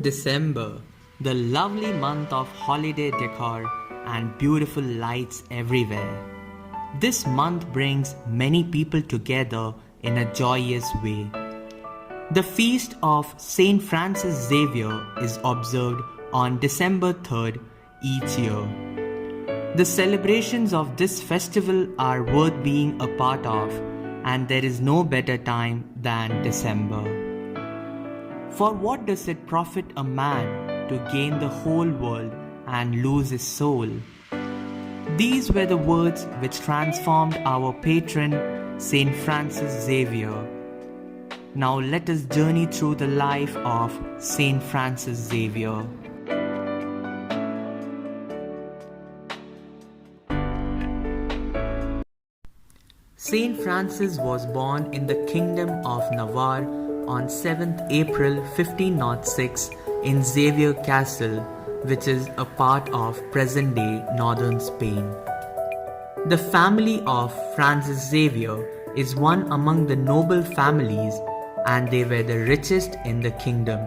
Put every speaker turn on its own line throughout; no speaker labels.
December, the lovely month of holiday decor and beautiful lights everywhere. This month brings many people together in a joyous way. The feast of Saint Francis Xavier is observed on December 3rd each year. The celebrations of this festival are worth being a part of, and there is no better time than December. For what does it profit a man to gain the whole world and lose his soul? These were the words which transformed our patron, Saint Francis Xavier. Now let us journey through the life of Saint Francis Xavier. Saint Francis was born in the Kingdom of Navarre on 7th April 1506 in Xavier Castle, which is a part of present-day northern Spain. The family of Francis Xavier is one among the noble families, and they were the richest in the kingdom.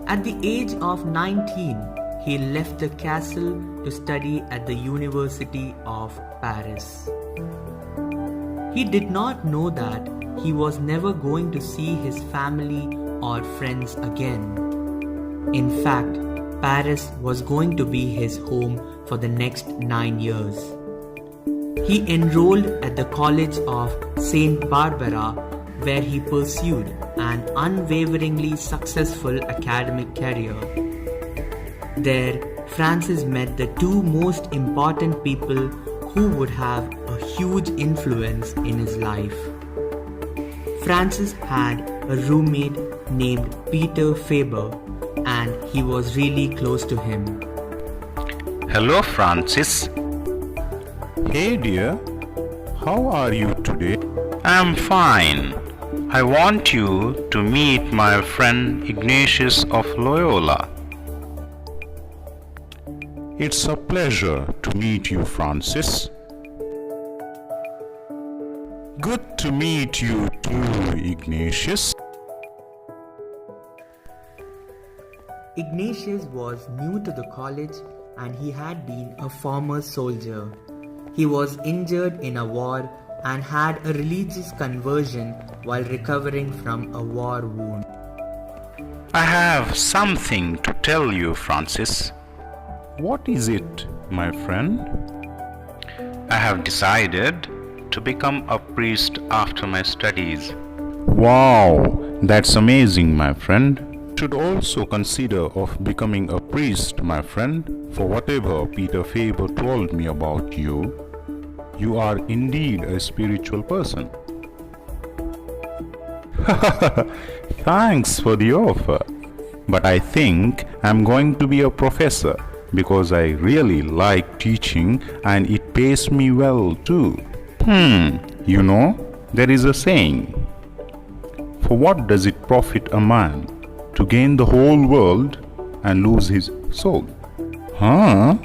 At the age of 19, he left the castle to study at the University of Paris. He did not know that he was never going to see his family or friends again. In fact, Paris was going to be his home for the next 9 years. He enrolled at the College of Saint Barbara, where he pursued an unwaveringly successful academic career. There, Francis met the two most important people who would have a huge influence in his life. Francis had a roommate named Peter Faber, and he was really close to him.
Hello, Francis.
Hey dear, how are you today?
I'm fine. I want you to meet my friend Ignatius of Loyola.
It's a pleasure to meet you, Francis. Good to meet you too, Ignatius.
Ignatius was new to the college, and he had been a former soldier. He was injured in a war and had a religious conversion while recovering from a war wound.
I have something to tell you, Francis.
What is it, my friend?
I have decided to become a priest after my studies.
Wow, that's amazing, my friend. Should also consider of becoming a priest, my friend, for whatever Peter Faber told me about you. You are indeed a spiritual person. Thanks for the offer, but I think I'm going to be a professor because I really like teaching and it pays me well too. You know, there is a saying, for what does it profit a man to gain the whole world and lose his soul? Huh?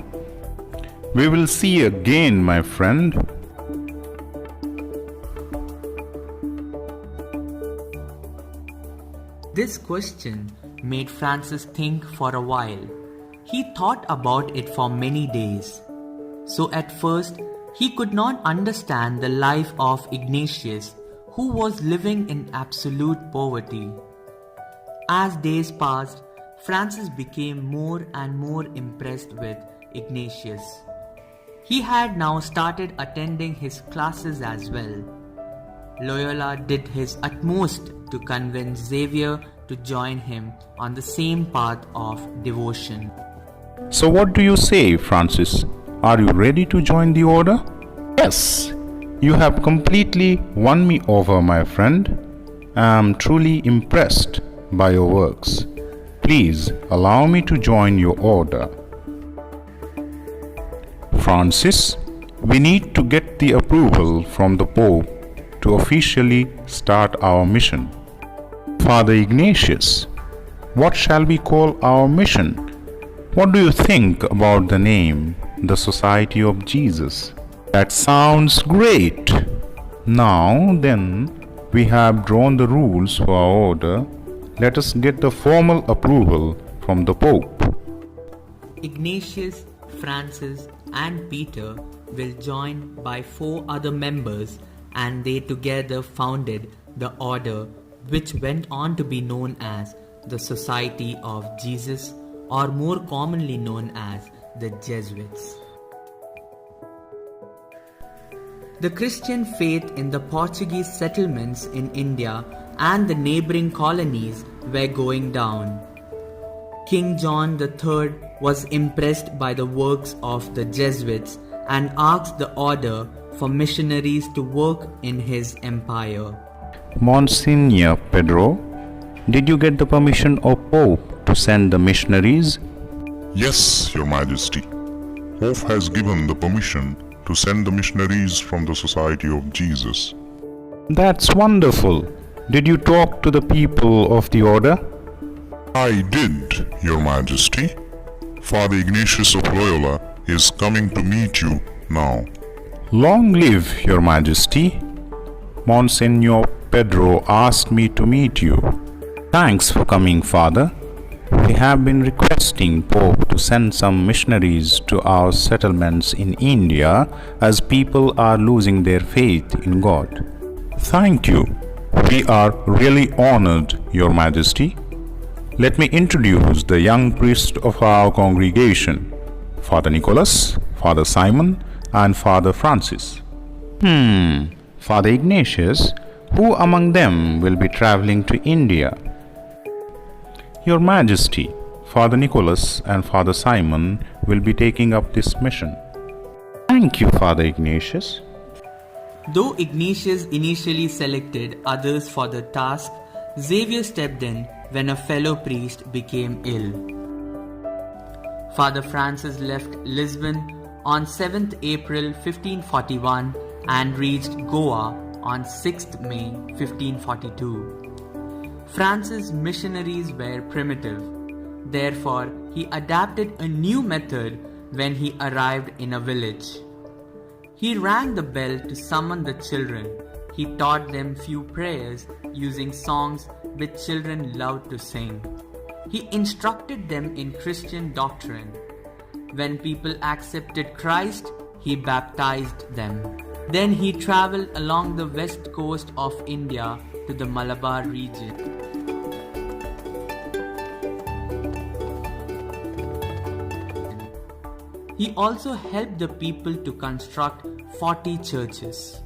We will see again, my friend.
This question made Francis think for a while. He thought about it for many days. So at first, he could not understand the life of Ignatius, who was living in absolute poverty. As days passed, Francis became more and more impressed with Ignatius. He had now started attending his classes as well. Loyola did his utmost to convince Xavier to join him on the same path of devotion.
So what do you say, Francis? Are you ready to join the order? Yes, you have completely won me over, my friend. I am truly impressed by your works. Please allow me to join your order. Francis, we need to get the approval from the Pope to officially start our mission. Father Ignatius, what shall we call our mission? What do you think about the name, the Society of Jesus? That sounds great. Now then, we have drawn the rules for our order. Let us get the formal approval from the Pope.
Ignatius, Francis, and Peter will join by 4 other members, and they together founded the order which went on to be known as the Society of Jesus, or more commonly known as the Jesuits. The Christian faith in the Portuguese settlements in India and the neighboring colonies were going down. King John III was impressed by the works of the Jesuits and asked the order for missionaries to work in his empire.
Monsignor Pedro, did you get the permission of Pope to send the missionaries?
Yes, Your Majesty. Pope has given the permission to send the missionaries from the Society of Jesus.
That's wonderful. Did you talk to the people of the order?
I did, Your Majesty. Father Ignatius of Loyola is coming to meet you now.
Long live Your Majesty. Monsignor Pedro asked me to meet you. Thanks for coming, Father. We have been requesting Pope to send some missionaries to our settlements in India as people are losing their faith in God. Thank you. We are really honored, Your Majesty. Let me introduce the young priest of our congregation, Father Nicholas, Father Simon, and Father Francis. Father Ignatius, who among them will be traveling to India? Your Majesty, Father Nicholas and Father Simon will be taking up this mission. Thank you, Father Ignatius.
Though Ignatius initially selected others for the task, Xavier stepped in when a fellow priest became ill. Father Francis left Lisbon on 7th April 1541 and reached Goa on 6th May 1542. Francis' missionaries were primitive. Therefore, he adapted a new method when he arrived in a village. He rang the bell to summon the children. He taught them few prayers using songs which children loved to sing. He instructed them in Christian doctrine. When people accepted Christ, he baptized them. Then he traveled along the west coast of India to the Malabar region. He also helped the people to construct 40 churches.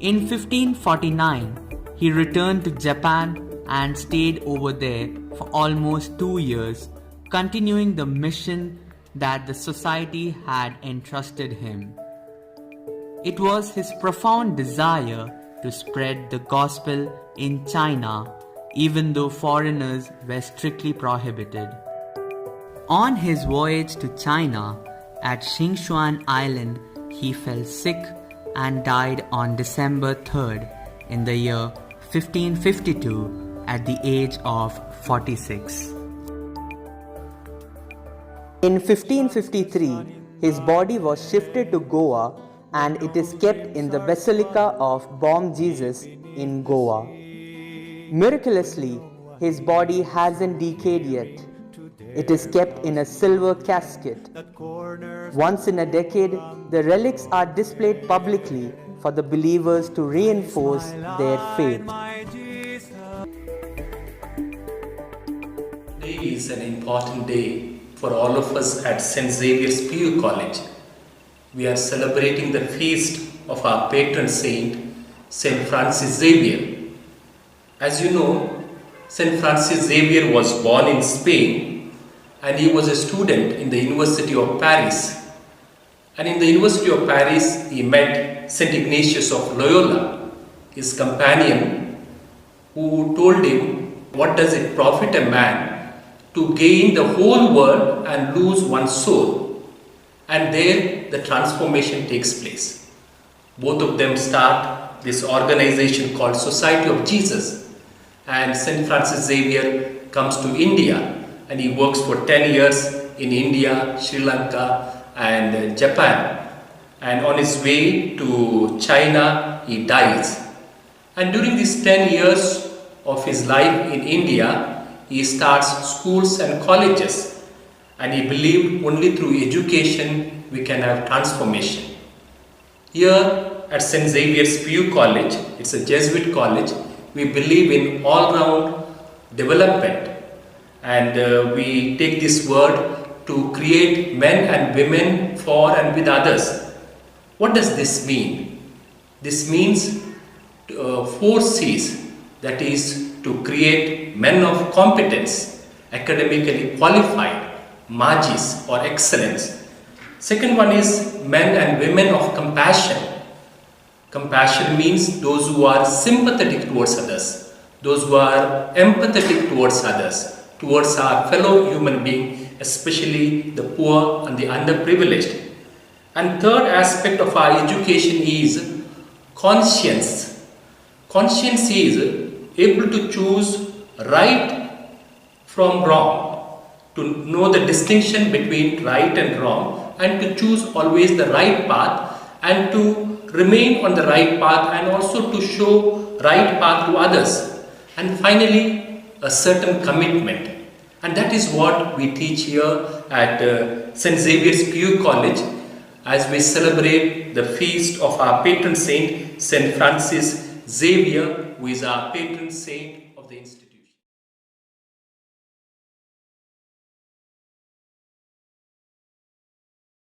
In 1549, he returned to Japan and stayed over there for almost 2 years, continuing the mission that the society had entrusted him. It was his profound desire to spread the gospel in China, even though foreigners were strictly prohibited. On his voyage to China, at Xingchuan Island, he fell sick and died on December 3rd in the year 1552 at the age of 46. In 1553, his body was shifted to Goa and it is kept in the Basilica of Bom Jesus in Goa. Miraculously, his body hasn't decayed yet. It is kept in a silver casket. Once in a decade, the relics are displayed publicly for the believers to reinforce their faith.
Today is an important day for all of us at St. Xavier's PU College. We are celebrating the feast of our patron saint, St. Francis Xavier. As you know, St. Francis Xavier was born in Spain and he was a student in the University of Paris. And in the University of Paris, he met St. Ignatius of Loyola, his companion, who told him, "What does it profit a man to gain the whole world and lose one's soul?" And there the transformation takes place. Both of them start this organization called Society of Jesus. And St. Francis Xavier comes to India and he works for 10 years in India, Sri Lanka and Japan. And on his way to China, he dies. And during these 10 years of his life in India, he starts schools and colleges, and he believed only through education we can have transformation. Here at St. Xavier's PU College, it's a Jesuit college, we believe in all-round development, and we take this word to create men and women for and with others. What does this mean? This means 4 C's, that is to create men of competence, academically qualified, magis or excellence. Second one is men and women of compassion. Compassion means those who are sympathetic towards others, those who are empathetic towards others, towards our fellow human being, especially the poor and the underprivileged. And third aspect of our education is conscience. Conscience is able to choose right from wrong, to know the distinction between right and wrong, and to choose always the right path, and to remain on the right path, and also to show right path to others. And finally, a certain commitment. And that is what we teach here at St. Xavier's PU College as we celebrate the feast of our patron saint, St. Francis Xavier, who is our patron saint of the institute.